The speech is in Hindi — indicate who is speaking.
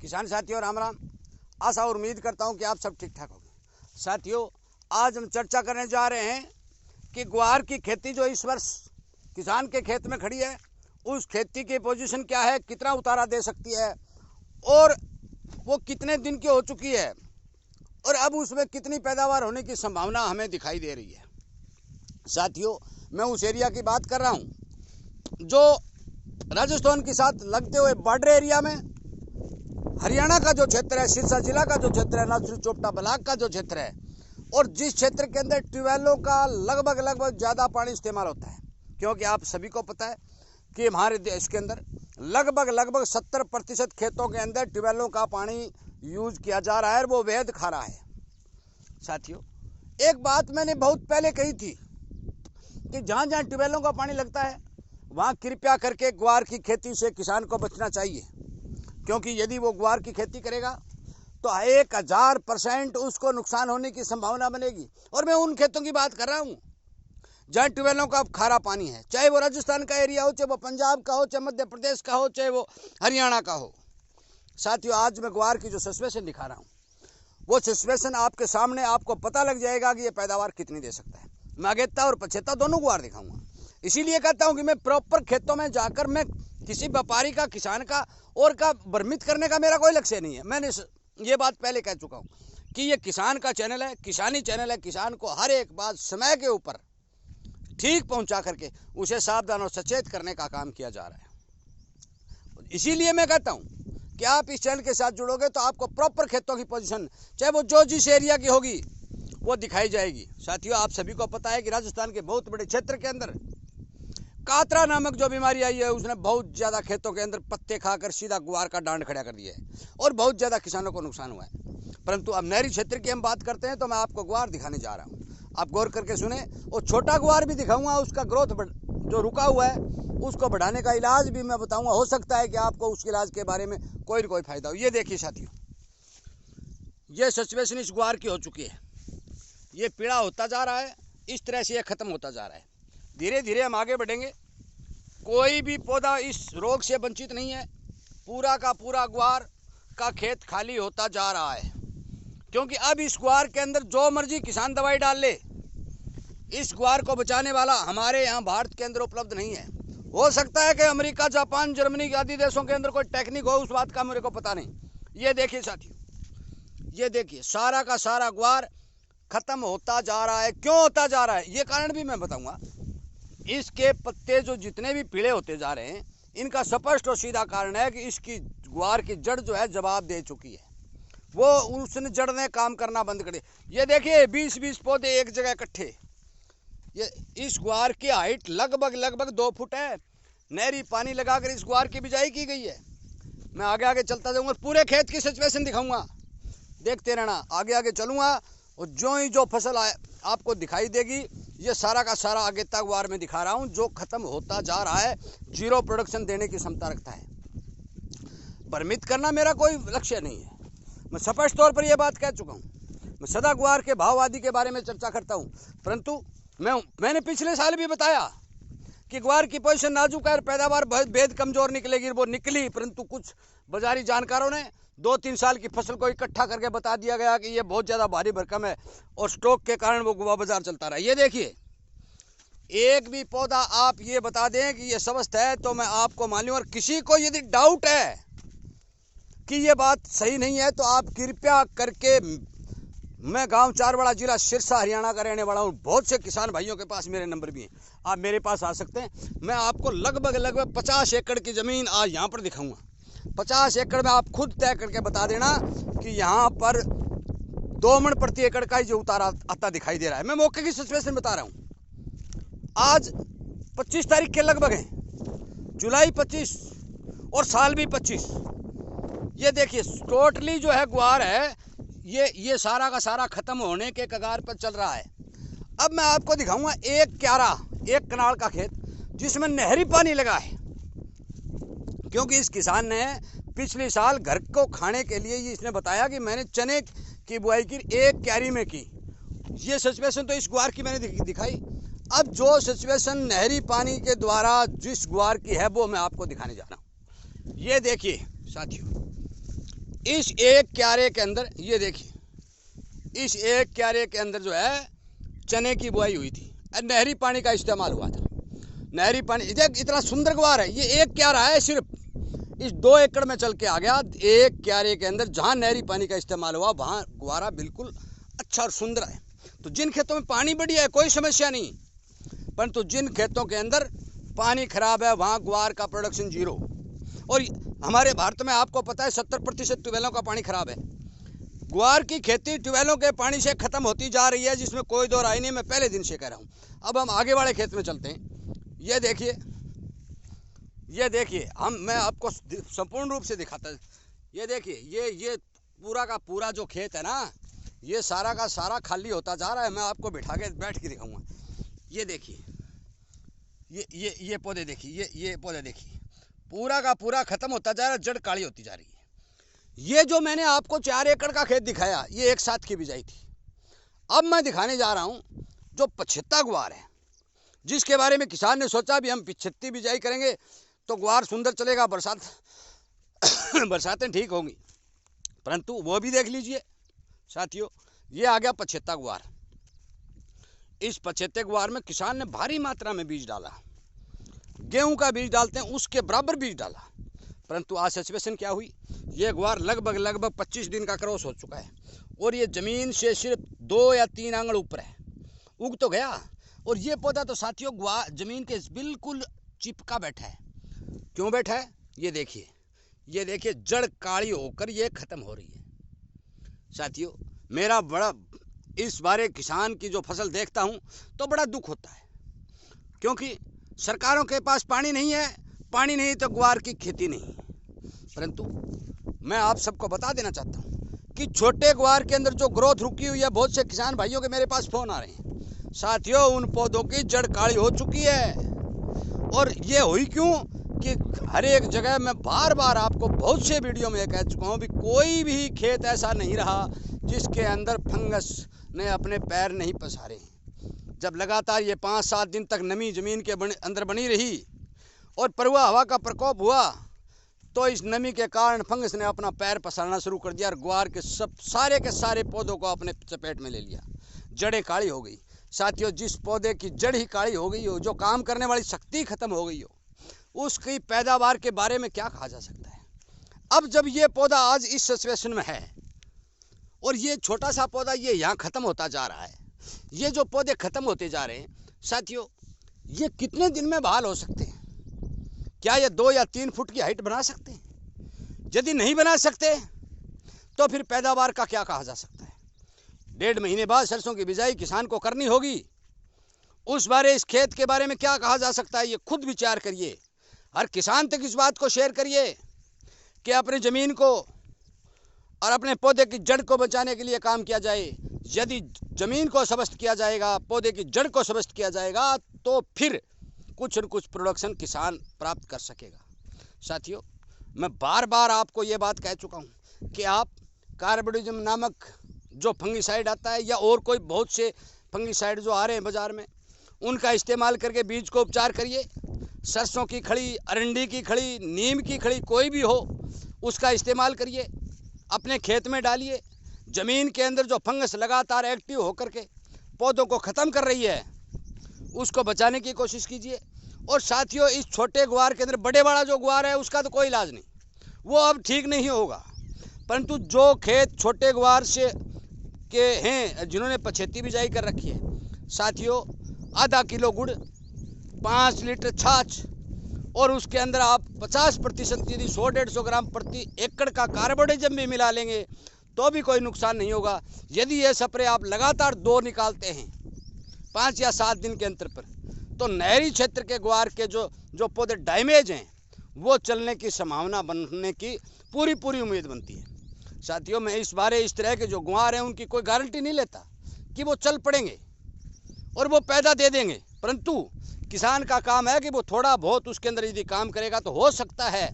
Speaker 1: किसान साथियों राम राम। आशा और उम्मीद करता हूं कि आप सब ठीक ठाक होंगे। साथियों, आज हम चर्चा करने जा रहे हैं कि ग्वार की खेती जो इस वर्ष किसान के खेत में खड़ी है, उस खेती की पोजीशन क्या है, कितना उतारा दे सकती है और वो कितने दिन की हो चुकी है और अब उसमें कितनी पैदावार होने की संभावना हमें दिखाई दे रही है। साथियों, मैं उस एरिया की बात कर रहा हूँ जो राजस्थान के साथ लगते हुए बॉर्डर एरिया में हरियाणा का जो क्षेत्र है, सिरसा जिला का जो क्षेत्र है, नाथुरी चोपटा ब्लॉक का जो क्षेत्र है, और जिस क्षेत्र के अंदर ट्यूबवेलों का लगभग ज़्यादा पानी इस्तेमाल होता है, क्योंकि आप सभी को पता है कि हमारे देश के अंदर लगभग 70% खेतों के अंदर ट्यूबवेलों का पानी यूज किया जा रहा है और वो वैध खा रहा है। साथियों, एक बात मैंने बहुत पहले कही थी कि जहाँ जहाँ ट्यूबवेलों का पानी लगता है वहाँ कृपया करके ग्वार की खेती से किसान को बचना चाहिए, क्योंकि यदि वो ग्वार की खेती करेगा तो 1000% उसको नुकसान होने की संभावना बनेगी। और मैं उन खेतों की बात कर रहा हूँ जहाँ ट्यूबवेलों का खारा पानी है, चाहे वो राजस्थान का एरिया हो, चाहे वो पंजाब का हो, चाहे मध्य प्रदेश का हो, चाहे वो हरियाणा का हो। साथियों, आज मैं ग्वार की जो सिचुएशन दिखा रहा हूँ वो सिचुएशन आपके सामने, आपको पता लग जाएगा कि ये पैदावार कितनी दे सकता है। मैं अगेता और पछेता दोनों ग्वार दिखाऊंगा। इसीलिए कहता हूँ कि मैं प्रॉपर खेतों में जाकर मैं किसी व्यापारी का, किसान का और का भ्रमित करने का मेरा कोई लक्ष्य नहीं है। मैंने ये बात पहले कह चुका हूँ कि ये किसान का चैनल है, किसानी चैनल है। किसान को हर एक बात समय के ऊपर ठीक पहुंचा करके उसे सावधान और सचेत करने का काम किया जा रहा है। इसीलिए मैं कहता हूं कि आप इस चैनल के साथ जुड़ोगे तो आपको प्रॉपर खेतों की पोजीशन, चाहे वो जो जिस एरिया की होगी, वो दिखाई जाएगी। साथियों, आप सभी को पता है कि राजस्थान के बहुत बड़े क्षेत्र के अंदर कातरा नामक जो बीमारी आई है, उसने बहुत ज़्यादा खेतों के अंदर पत्ते खाकर सीधा ग्वार का डांड खड़ा कर दिया है और बहुत ज़्यादा किसानों को नुकसान हुआ है। परंतु अब नहरी क्षेत्र की हम बात करते हैं तो मैं आपको ग्वार दिखाने जा रहा हूँ। आप गौर करके सुने, और छोटा ग्वार भी दिखाऊंगा, उसका ग्रोथ जो रुका हुआ है उसको बढ़ाने का इलाज भी मैं बताऊंगा। हो सकता है कि आपको उसके इलाज के बारे में कोई न कोई फायदा हो। ये देखिए साथियों, ये सिचुएशन इस ग्वार की हो चुकी है। ये पीड़ा होता जा रहा है, इस तरह से ये खत्म होता जा रहा है। धीरे धीरे हम आगे बढ़ेंगे। कोई भी पौधा इस रोग से वंचित नहीं है। पूरा का पूरा ग्वार का खेत खाली होता जा रहा है, क्योंकि अब इस ग्वार के अंदर जो मर्जी किसान दवाई डाल ले, इस ग्वार को बचाने वाला हमारे यहाँ भारत के अंदर उपलब्ध नहीं है। हो सकता है कि अमेरिका, जापान, जर्मनी आदि देशों के अंदर कोई टेक्निक हो, उस बात का मेरे को पता नहीं। ये देखिए साथियों, ये देखिए सारा का सारा ग्वार खत्म होता जा रहा है। क्यों होता जा रहा है, ये कारण भी मैं बताऊंगा। इसके पत्ते जो जितने भी पीले होते जा रहे हैं, इनका स्पष्ट और सीधा कारण है कि इसकी ग्वार की जड़ जो है जवाब दे चुकी है। वो उसने जड़ ने काम करना बंद कर दिया। ये देखिए 20-20 पौधे एक जगह इकट्ठे। ये इस ग्वार की हाइट लगभग 2 फुट है। नहरी पानी लगाकर इस ग्वार की बिजाई की गई है। मैं आगे आगे चलता जाऊंगा, पूरे खेत की सिचुएशन दिखाऊंगा, देखते रहना। आगे आगे चलूंगा और जो फसल आपको दिखाई देगी, ये सारा का सारा अगेता ग्वार में दिखा रहा हूँ, जो खत्म होता जा रहा है, जीरो प्रोडक्शन देने की क्षमता रखता है। भ्रमित करना मेरा कोई लक्ष्य नहीं है। मैं स्पष्ट तौर पर यह बात कह चुका हूँ। मैं सदा ग्वार के भाव आदि के बारे में चर्चा करता हूँ, परंतु मैंने पिछले साल भी बताया कि ग्वार की पोजीशन नाजुक है और पैदावार बेहद कमजोर निकलेगी। वो निकली, परंतु कुछ बाजारी जानकारों ने 2-3 साल की फसल को इकट्ठा करके बता दिया गया कि ये बहुत ज़्यादा भारी भरकम है और स्टॉक के कारण वो गुवा बाजार चलता रहा। ये देखिए, एक भी पौधा आप ये बता दें कि ये स्वस्थ है तो मैं आपको मान लूँ। और किसी को यदि डाउट है कि ये बात सही नहीं है तो आप कृपया करके, मैं गांव चारवाड़ा, जिला सिरसा, हरियाणा का रहने वाला हूँ। बहुत से किसान भाइयों के पास मेरे नंबर भी हैं, आप मेरे पास आ सकते हैं। मैं आपको लगभग 50 एकड़ की ज़मीन आज यहाँ पर दिखाऊंगा। 50 एकड़ में आप खुद तय करके बता देना कि यहाँ पर 2 मन प्रति एकड़ का जो उतारा आता दिखाई दे रहा है। मैं मौके की सिचुएशन बता रहा हूँ। आज 25 तारीख के लगभग है, जुलाई 25 और साल भी 25। ये देखिए टोटली जो है ग्वार है, ये सारा का सारा खत्म होने के कगार पर चल रहा है। अब मैं आपको दिखाऊंगा एक कनाल का खेत जिसमें नहरी पानी लगा है, क्योंकि इस किसान ने पिछले साल घर को खाने के लिए इसने बताया कि मैंने चने की बुआई की 1 क्यारी में की। ये सिचुएशन तो इस ग्वार की मैंने दिखाई। अब जो सिचुएशन नहरी पानी के द्वारा जिस ग्वार की है वो मैं आपको दिखाने जा रहा हूँ। ये देखिए साथियों, इस एक क्यारे के अंदर ये देखिए, इस एक क्यारे के अंदर जो है चने की बुआई हुई थी, नहरी पानी का इस्तेमाल हुआ था। नहरी पानी इतना सुंदर ग्वार है, ये एक क्यारा है, सिर्फ इस 2 एकड़ में चल के आ गया। एक क्यारे के अंदर जहाँ नहरी पानी का इस्तेमाल हुआ वहाँ ग्वारा बिल्कुल अच्छा और सुंदर है। तो जिन खेतों में पानी बढ़िया है कोई समस्या नहीं, परंतु जिन खेतों के अंदर पानी खराब है वहाँ ग्वार का प्रोडक्शन 0। और हमारे भारत में आपको पता है 70% ट्यूबवेलों का पानी खराब है। ग्वार की खेती ट्यूबवेलों के पानी से खत्म होती जा रही है, जिसमें कोई दो राय नहीं, मैं पहले दिन से कह रहा हूँ। अब हम आगे वाले खेत में चलते हैं। ये देखिए, मैं आपको संपूर्ण रूप से दिखाता। ये देखिए, ये पूरा का पूरा जो खेत है ना, ये सारा का सारा खाली होता जा रहा है। मैं आपको बैठ के दिखाऊंगा। ये देखिए, ये पौधे देखिए, ये पौधे देखिए, पूरा का पूरा खत्म होता जा रहा है, जड़ काली होती जा रही है। ये जो मैंने आपको 4 एकड़ का खेत दिखाया, ये एक साथ की बिजाई थी। अब मैं दिखाने जा रहा हूं जो पछेत्ता ग्वार है, जिसके बारे में किसान ने सोचा भी हम पिछेत्ती बिजाई करेंगे तो ग्वार सुंदर चलेगा, बरसातें ठीक होंगी। परंतु वो भी देख लीजिए साथियों, ये आ गया पछेत्ता ग्वार। इस पछेत्ते ग्वार में किसान ने भारी मात्रा में बीज डाला, गेहूं का बीज डालते हैं उसके बराबर बीज डाला। परंतु आज सिचुएशन क्या हुई, ये ग्वार लगभग 25 दिन का क्रॉस हो चुका है और ये जमीन से सिर्फ 2 या 3 आंगल ऊपर है। उग तो गया, और ये पौधा तो साथियों ग्वार जमीन के बिल्कुल चिपका बैठा है। क्यों बैठा है, ये देखिए, जड़ काली होकर ये खत्म हो रही है। साथियों, मेरा बड़ा इस बारे किसान की जो फसल देखता हूं तो बड़ा दुख होता है, क्योंकि सरकारों के पास पानी नहीं है, पानी नहीं तो ग्वार की खेती नहीं। परंतु मैं आप सबको बता देना चाहता हूं कि छोटे ग्वार के अंदर जो ग्रोथ रुकी हुई है, बहुत से किसान भाइयों के मेरे पास फोन आ रहे हैं। साथियों, उन पौधों की जड़ काली हो चुकी है। और ये हुई क्यों कि हर एक जगह मैं बार बार आपको बहुत से वीडियो में कह चुका हूँ भी कोई भी खेत ऐसा नहीं रहा जिसके अंदर फंगस ने अपने पैर नहीं पसारे। जब लगातार ये 5-7 दिन तक नमी जमीन के अंदर बनी रही और परुआ हवा का प्रकोप हुआ, तो इस नमी के कारण फंगस ने अपना पैर पसारना शुरू कर दिया और ग्वार के सारे के सारे पौधों को अपने चपेट में ले लिया। जड़ें काली हो गई। साथियों, जिस पौधे की जड़ ही काली हो गई हो, जो काम करने वाली शक्ति खत्म हो गई हो, उसकी पैदावार के बारे में क्या कहा जा सकता है। अब जब ये पौधा आज इस सिचुएशन में है और ये छोटा सा पौधा ये यहाँ खत्म होता जा रहा है, ये जो पौधे खत्म होते जा रहे हैं साथियों, ये कितने दिन में बहाल हो सकते हैं? क्या ये 2 या 3 फुट की हाइट बना सकते हैं? यदि नहीं बना सकते तो फिर पैदावार का क्या कहा जा सकता है? 1.5 महीने बाद सरसों की बिजाई किसान को करनी होगी। उस बारे इस खेत के बारे में क्या कहा जा सकता है, ये खुद विचार करिए। हर किसान तक इस बात को शेयर करिए कि अपनी ज़मीन को और अपने पौधे की जड़ को बचाने के लिए काम किया जाए। यदि ज़मीन को स्वस्थ किया जाएगा, पौधे की जड़ को स्वस्थ किया जाएगा, तो फिर कुछ न कुछ प्रोडक्शन किसान प्राप्त कर सकेगा। साथियों, मैं बार बार आपको ये बात कह चुका हूँ कि आप कार्बोडिजम नामक जो फंगिसाइड आता है या और कोई बहुत से फंगिसाइड जो आ रहे हैं बाज़ार में, उनका इस्तेमाल करके बीज को उपचार करिए। सरसों की खड़ी, अरंडी की खड़ी, नीम की खड़ी कोई भी हो, उसका इस्तेमाल करिए, अपने खेत में डालिए। ज़मीन के अंदर जो फंगस लगातार एक्टिव होकर के पौधों को ख़त्म कर रही है, उसको बचाने की कोशिश कीजिए। और साथियों, इस छोटे ग्वार के अंदर बड़े वाला जो ग्वार है उसका तो कोई इलाज नहीं, वो अब ठीक नहीं होगा। परंतु जो खेत छोटे ग्वार से के हैं, जिन्होंने पछेती बिजाई कर रखी है, साथियों, आधा किलो गुड़, 5 लीटर छाछ और उसके अंदर आप 50% यदि 100-150 ग्राम प्रति एकड़ का कार्बोडिजम भी मिला लेंगे तो भी कोई नुकसान नहीं होगा। यदि ये स्प्रे आप लगातार 2 निकालते हैं 5 या 7 दिन के अंतर पर, तो नहरी क्षेत्र के ग्वार के जो पौधे डैमेज हैं वो चलने की संभावना बनने की पूरी उम्मीद बनती है। साथियों, मैं इस बारे इस तरह के जो ग्वार हैं उनकी कोई गारंटी नहीं लेता कि वो चल पड़ेंगे और वो पैदा दे देंगे, परंतु किसान का काम है कि वो थोड़ा बहुत उसके अंदर यदि काम करेगा तो हो सकता है